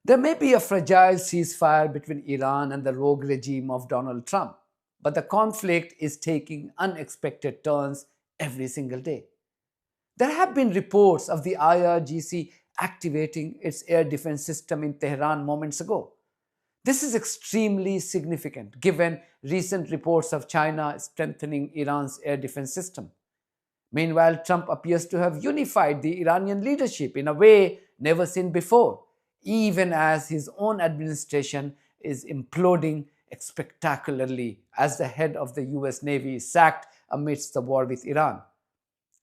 There may be a fragile ceasefire between Iran and the rogue regime of Donald Trump, but the conflict is taking unexpected turns every single day. There have been reports of the IRGC activating its air defense system in Tehran moments ago. This is extremely significant given recent reports of China strengthening Iran's air defense system. Meanwhile, Trump appears to have unified the Iranian leadership in a way never seen before, even as his own administration is imploding spectacularly as the head of the US Navy is sacked amidst the war with Iran.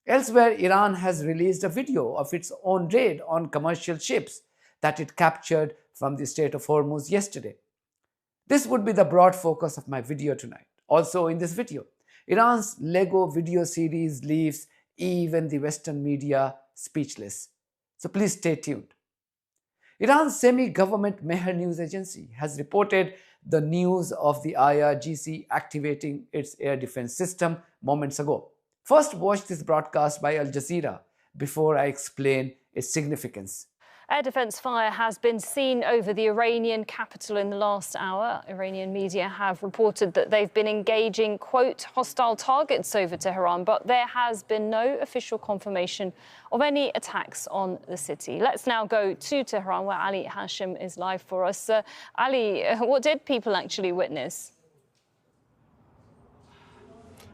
Elsewhere, Iran has released a video of its own raid on commercial ships that it captured from the Strait of Hormuz yesterday. This would be the broad focus of my video tonight. Also in this video, Iran's Lego video series leaves even the Western media speechless. So please stay tuned. Iran's semi-government Mehr news agency has reported the news of the IRGC activating its air defense system moments ago. First, watch this broadcast by Al Jazeera before I explain its significance. Air defence fire has been seen over the Iranian capital in the last hour. Iranian media have reported that they've been engaging, quote, hostile targets over Tehran, but there has been no official confirmation of any attacks on the city. Let's now go to Tehran, where Ali Hashim is live for us. Ali, what did people actually witness?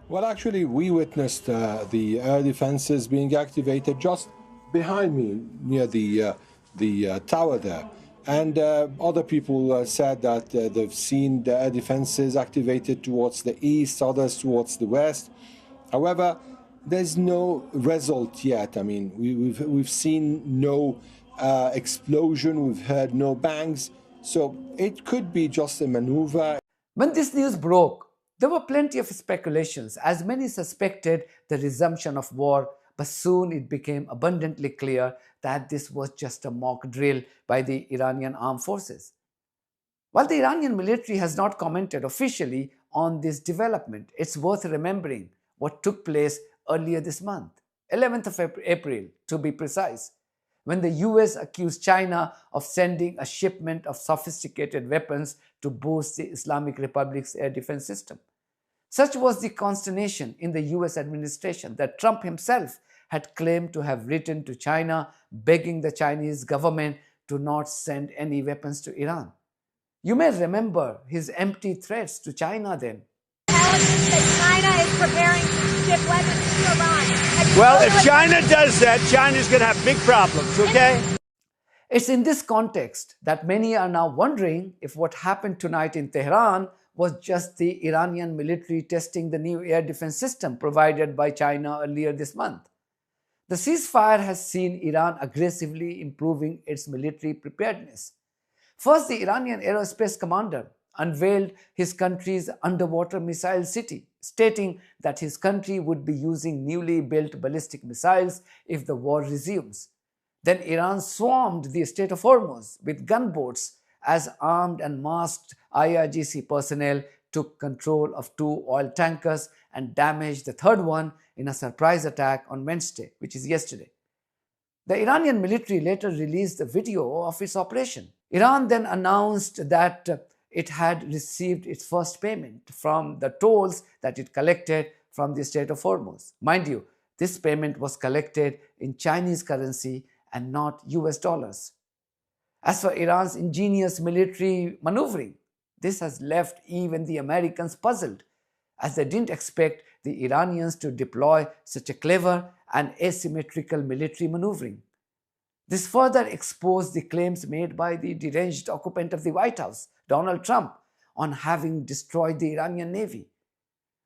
Well, actually, we witnessed the air defenses being activated just behind me near the tower there. And other people said that they've seen the air defenses activated towards the east, others towards the west. However, there's no result yet. I mean, we've seen no explosion, we've heard no bangs. So it could be just a maneuver. When this news broke, there were plenty of speculations, as many suspected the resumption of war, but soon it became abundantly clear that this was just a mock drill by the Iranian armed forces. While the Iranian military has not commented officially on this development, it's worth remembering what took place earlier this month, 11th of April to be precise, when the US accused China of sending a shipment of sophisticated weapons to boost the Islamic Republic's air defense system. Such was the consternation in the US administration that Trump himself had claimed to have written to China begging the Chinese government to not send any weapons to Iran. You may remember his empty threats to China then. That China is preparing to ship weapons to Iran. Well, if China does that, China's going to have big problems, okay? It's in this context that many are now wondering if what happened tonight in Tehran was just the Iranian military testing the new air defense system provided by China earlier this month. The ceasefire has seen Iran aggressively improving its military preparedness. First, the Iranian aerospace commander unveiled his country's underwater missile city, stating that his country would be using newly built ballistic missiles if the war resumes. Then Iran swarmed the Strait of Hormuz with gunboats as armed and masked IRGC personnel took control of 2 oil tankers and damaged the third one in a surprise attack on Wednesday, which is yesterday. The Iranian military later released a video of its operation. Iran then announced that it had received its first payment from the tolls that it collected from the Strait of Hormuz. Mind you, this payment was collected in Chinese currency and not US dollars. As for Iran's ingenious military maneuvering, this has left even the Americans puzzled, as they didn't expect the Iranians to deploy such a clever and asymmetrical military maneuvering. This further exposed the claims made by the deranged occupant of the White House, Donald Trump, on having destroyed the Iranian Navy.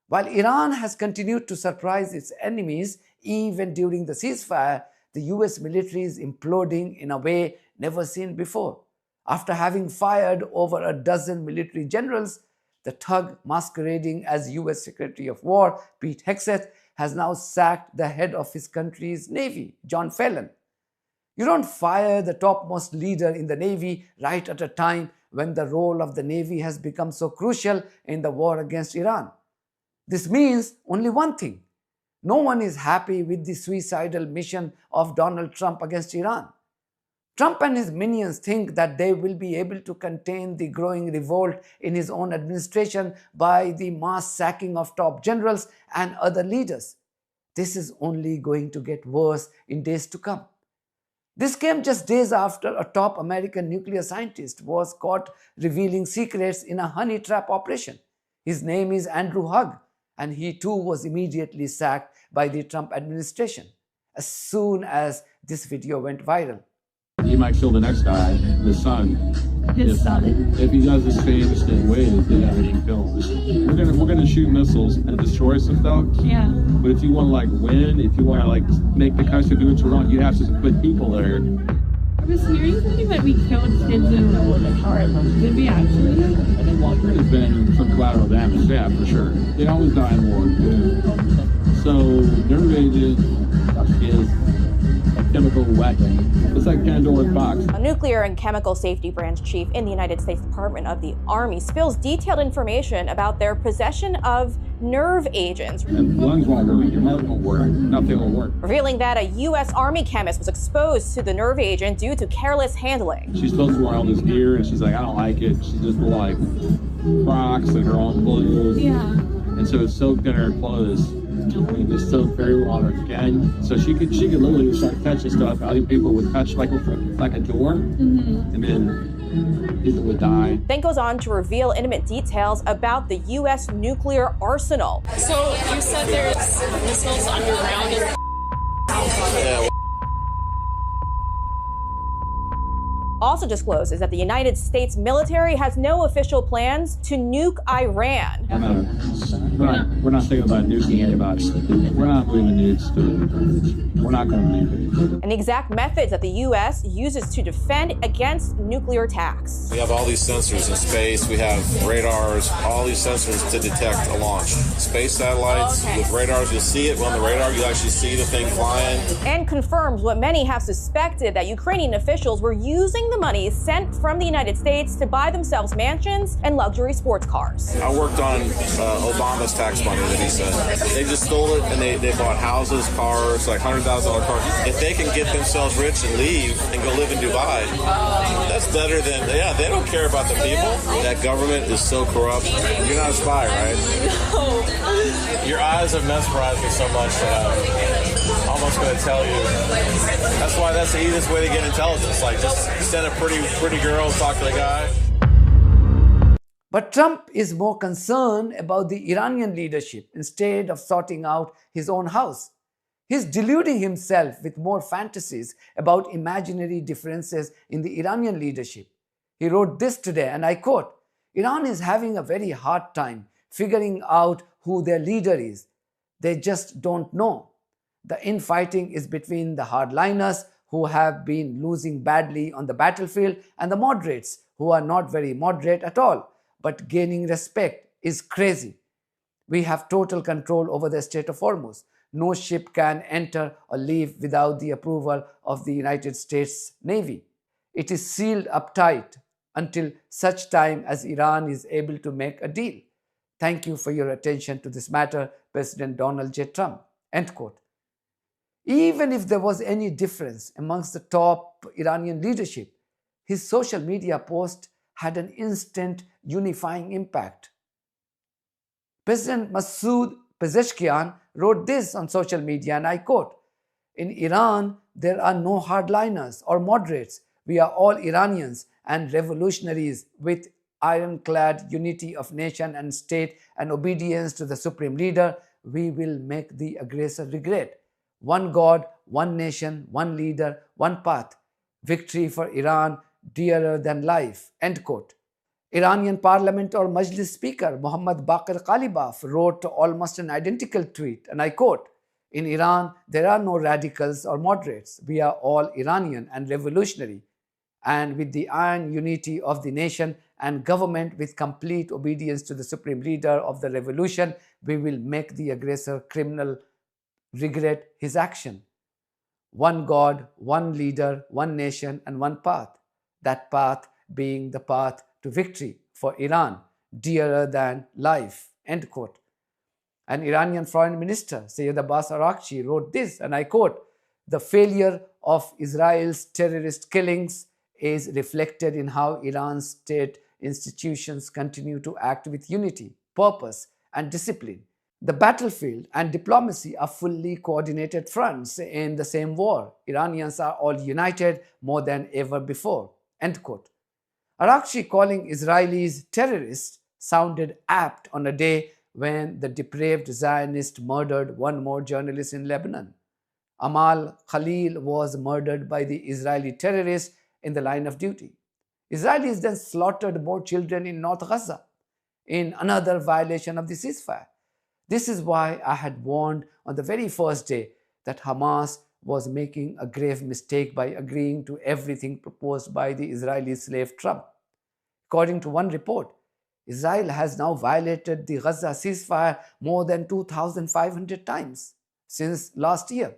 While Iran has continued to surprise its enemies even during the ceasefire, the US military is imploding in a way never seen before. After having fired over a dozen military generals, the thug masquerading as US Secretary of War Pete Hegseth has now sacked the head of his country's Navy, John Fallon. You don't fire the topmost leader in the Navy right at a time when the role of the Navy has become so crucial in the war against Iran. This means only one thing. No one is happy with the suicidal mission of Donald Trump against Iran. Trump and his minions think that they will be able to contain the growing revolt in his own administration by the mass sacking of top generals and other leaders. This is only going to get worse in days to come. This came just days after a top American nuclear scientist was caught revealing secrets in a honey trap operation. His name is Andrew Hugg, and he too was immediately sacked by the Trump administration as soon as this video went viral. He might kill the next guy, the son. If he does this famous thing, wait, then everything kills. We're gonna shoot missiles and destroy some stuff. Yeah. But if you want to like win, if you want to like make the country do what you want, you have to put people there. I was hearing something that we killed kids in the car. Did we actually? There's been some collateral damage, yeah, for sure. They always die in war. Yeah. So nerve agent is a chemical weapon. It's like Pandora's box. A nuclear and chemical safety branch chief in the United States Department of the Army spills detailed information about their possession of nerve agents. And lungs won't work, your heart won't work, nothing will work. Revealing that a U.S. Army chemist was exposed to the nerve agent due to careless handling. She's supposed to wear all this gear, and she's like, I don't like it. She just wore like Crocs and her own clothes. Yeah. And so it's soaked in her clothes. And just soaked very well on her skin. So she could literally start touching stuff. Other people would touch like a door, and then people would die. Then goes on to reveal intimate details about the U.S. nuclear arsenal. So you said there's missiles underground. Yeah. Also discloses that the United States military has no official plans to nuke Iran. We're not thinking about nuking anybody. We're not moving nukes to. We're not going to nuke it. And the exact methods that the U.S. uses to defend against nuclear attacks. We have all these sensors in space. We have radars, all these sensors to detect a launch. Space satellites with radars, you'll see it on the radar. You actually see the thing flying. And confirms what many have suspected, that Ukrainian officials were using the money sent from the United States to buy themselves mansions and luxury sports cars. I worked on Obama's tax money that he sent. They just stole it and they bought houses, cars, like $100,000 cars. If they can get themselves rich and leave and go live in Dubai, that's better than, they don't care about the people. That government is so corrupt. You're not a spy, right? No. Your eyes have mesmerized me so much that I'm almost going to tell you. That's why that's the easiest way to get intelligence. Like, just send a pretty girl, talk to the guy. But Trump is more concerned about the Iranian leadership instead of sorting out his own house. He's deluding himself with more fantasies about imaginary differences in the Iranian leadership. He wrote this today, and I quote, "Iran is having a very hard time figuring out who their leader is. They just don't know. The infighting is between the hardliners, who have been losing badly on the battlefield, and the moderates, who are not very moderate at all, but gaining respect is crazy. We have total control over the Strait of Hormuz. No ship can enter or leave without the approval of the United States Navy. It is sealed up tight until such time as Iran is able to make a deal. Thank you for your attention to this matter, President Donald J. Trump." End quote. Even if there was any difference amongst the top Iranian leadership, his social media post had an instant unifying impact. President Masoud Pezeshkian wrote this on social media, and I quote, "In Iran, there are no hardliners or moderates. We are all Iranians and revolutionaries with ironclad unity of nation and state and obedience to the supreme leader. We will make the aggressor regret. One God, one nation, one leader, one path. Victory for Iran, dearer than life." End quote. Iranian Parliament or Majlis Speaker Mohammad Baqir Qalibaf wrote almost an identical tweet, and I quote, "In Iran, there are no radicals or moderates. We are all Iranian and revolutionary. And with the iron unity of the nation and government with complete obedience to the supreme leader of the revolution, we will make the aggressor criminal regret his action. One God, one leader, one nation, and one path. That path being the path to victory for Iran, dearer than life." End quote. An Iranian foreign minister, Sayyid Abbas Araghchi, wrote this, and I quote, "The failure of Israel's terrorist killings is reflected in how Iran's state institutions continue to act with unity, purpose, and discipline. The battlefield and diplomacy are fully coordinated fronts in the same war. Iranians are all united more than ever before. End quote. Arakchi calling Israelis terrorists sounded apt on a day when the depraved Zionist murdered one more journalist in Lebanon. Amal Khalil was murdered by the Israeli terrorists in the line of duty. Israelis then slaughtered more children in North Gaza in another violation of the ceasefire. This is why I had warned on the very first day that Hamas was making a grave mistake by agreeing to everything proposed by the Israeli slave Trump. According to one report, Israel has now violated the Gaza ceasefire more than 2,500 times since last year.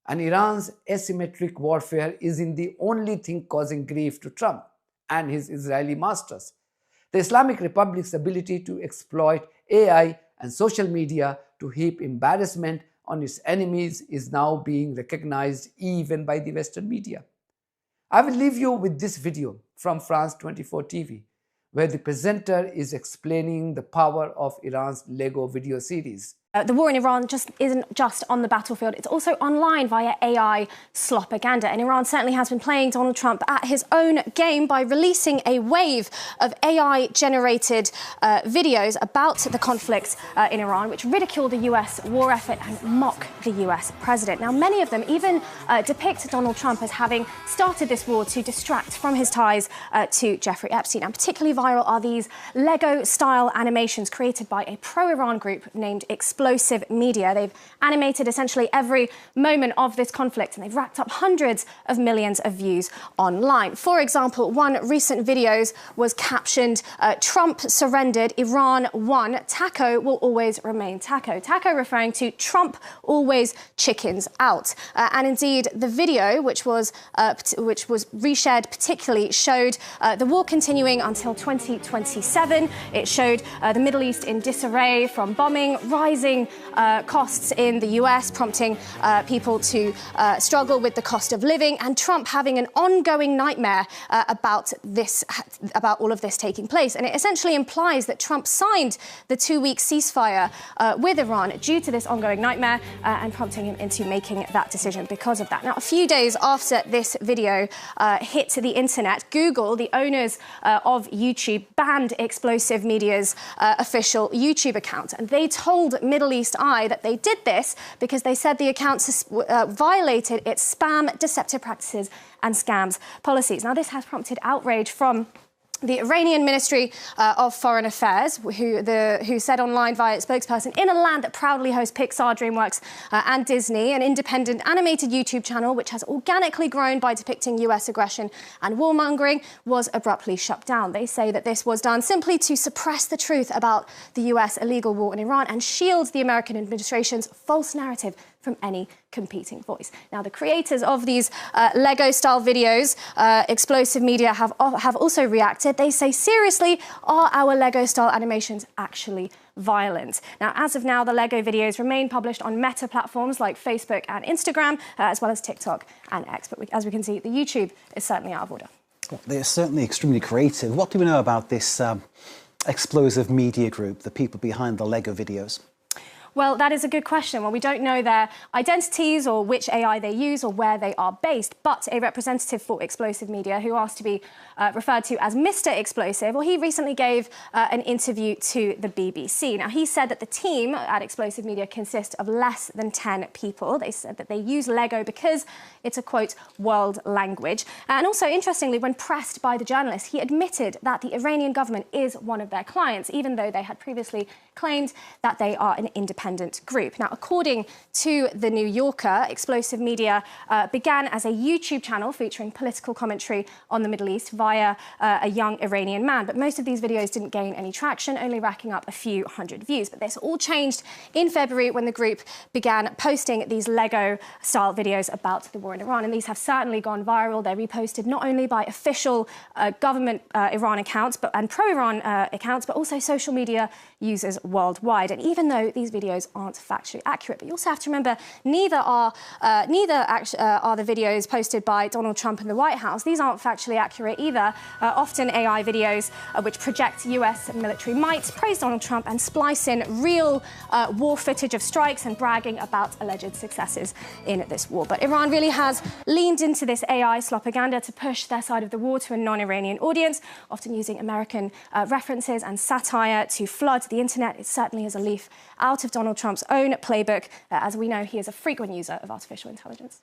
And Iran's asymmetric warfare isn't the only thing causing grief to Trump and his Israeli masters. The Islamic Republic's ability to exploit AI and social media to heap embarrassment on its enemies is now being recognized even by the Western media. I will leave you with this video from France 24 TV, where the presenter is explaining the power of Iran's Lego video series. The war in Iran just isn't just on the battlefield, it's also online via AI slopaganda. And Iran certainly has been playing Donald Trump at his own game by releasing a wave of AI-generated videos about the conflict in Iran, which ridicule the US war effort and mock the US president. Now, many of them even depict Donald Trump as having started this war to distract from his ties to Jeffrey Epstein. And particularly viral are these Lego-style animations created by a pro-Iran group named Explosive Media. They've animated essentially every moment of this conflict, and they've racked up hundreds of millions of views online. For example, one recent video was captioned, "Trump surrendered, Iran won, Taco will always remain Taco." Taco referring to Trump always chickens out. And indeed, the video, which was reshared particularly, showed the war continuing until 2027. It showed the Middle East in disarray from bombing, rising costs in the US, prompting people to struggle with the cost of living, and Trump having an ongoing nightmare about all of this taking place. And it essentially implies that Trump signed the 2-week ceasefire with Iran due to this ongoing nightmare and prompting him into making that decision because of that. Now, a few days after this video hit the internet, Google, the owners of YouTube, banned Explosive Media's official YouTube account, and they told Middle East Eye that they did this because they said the account violated its spam, deceptive practices and scams policies. Now, this has prompted outrage from the Iranian Ministry of Foreign Affairs, who said online via its spokesperson, in a land that proudly hosts Pixar, DreamWorks and Disney, an independent animated YouTube channel which has organically grown by depicting US aggression and warmongering, was abruptly shut down. They say that this was done simply to suppress the truth about the US illegal war in Iran and shield the American administration's false narrative from any competing voice. Now, the creators of these Lego-style videos, Explosive Media, have also reacted. They say, seriously, are our Lego-style animations actually violent? Now, as of now, the Lego videos remain published on Meta platforms like Facebook and Instagram, as well as TikTok and X. But as we can see, the YouTube is certainly out of order. Well, they're certainly extremely creative. What do we know about this Explosive Media group, the people behind the Lego videos? Well, that is a good question. Well, we don't know their identities or which AI they use or where they are based, but a representative for Explosive Media, who asked to be referred to as Mr. Explosive, well, he recently gave an interview to the BBC. Now, he said that the team at Explosive Media consists of less than 10 people. They said that they use Lego because it's a, quote, world language. And also, interestingly, when pressed by the journalist, he admitted that the Iranian government is one of their clients, even though they had previously claimed that they are an independent group. Now, according to The New Yorker, Explosive Media began as a YouTube channel featuring political commentary on the Middle East via a young Iranian man. But most of these videos didn't gain any traction, only racking up a few hundred views. But this all changed in February when the group began posting these Lego-style videos about the war in Iran. And these have certainly gone viral. They're reposted not only by official government Iran accounts and pro-Iran accounts, but also social media users worldwide. And even though these videos videos aren't factually accurate. But you also have to remember, neither are the videos posted by Donald Trump and the White House. These aren't factually accurate either. Often AI videos which project US military might, praise Donald Trump and splice in real war footage of strikes and bragging about alleged successes in this war. But Iran really has leaned into this AI propaganda to push their side of the war to a non-Iranian audience, often using American references and satire to flood the internet. It certainly is a leaf out of Donald Trump's own playbook. As we know, he is a frequent user of artificial intelligence.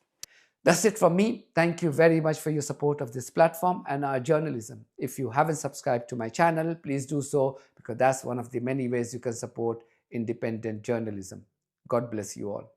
That's it from me. Thank you very much for your support of this platform and our journalism. If you haven't subscribed to my channel, please do so, because that's one of the many ways you can support independent journalism. God bless you all.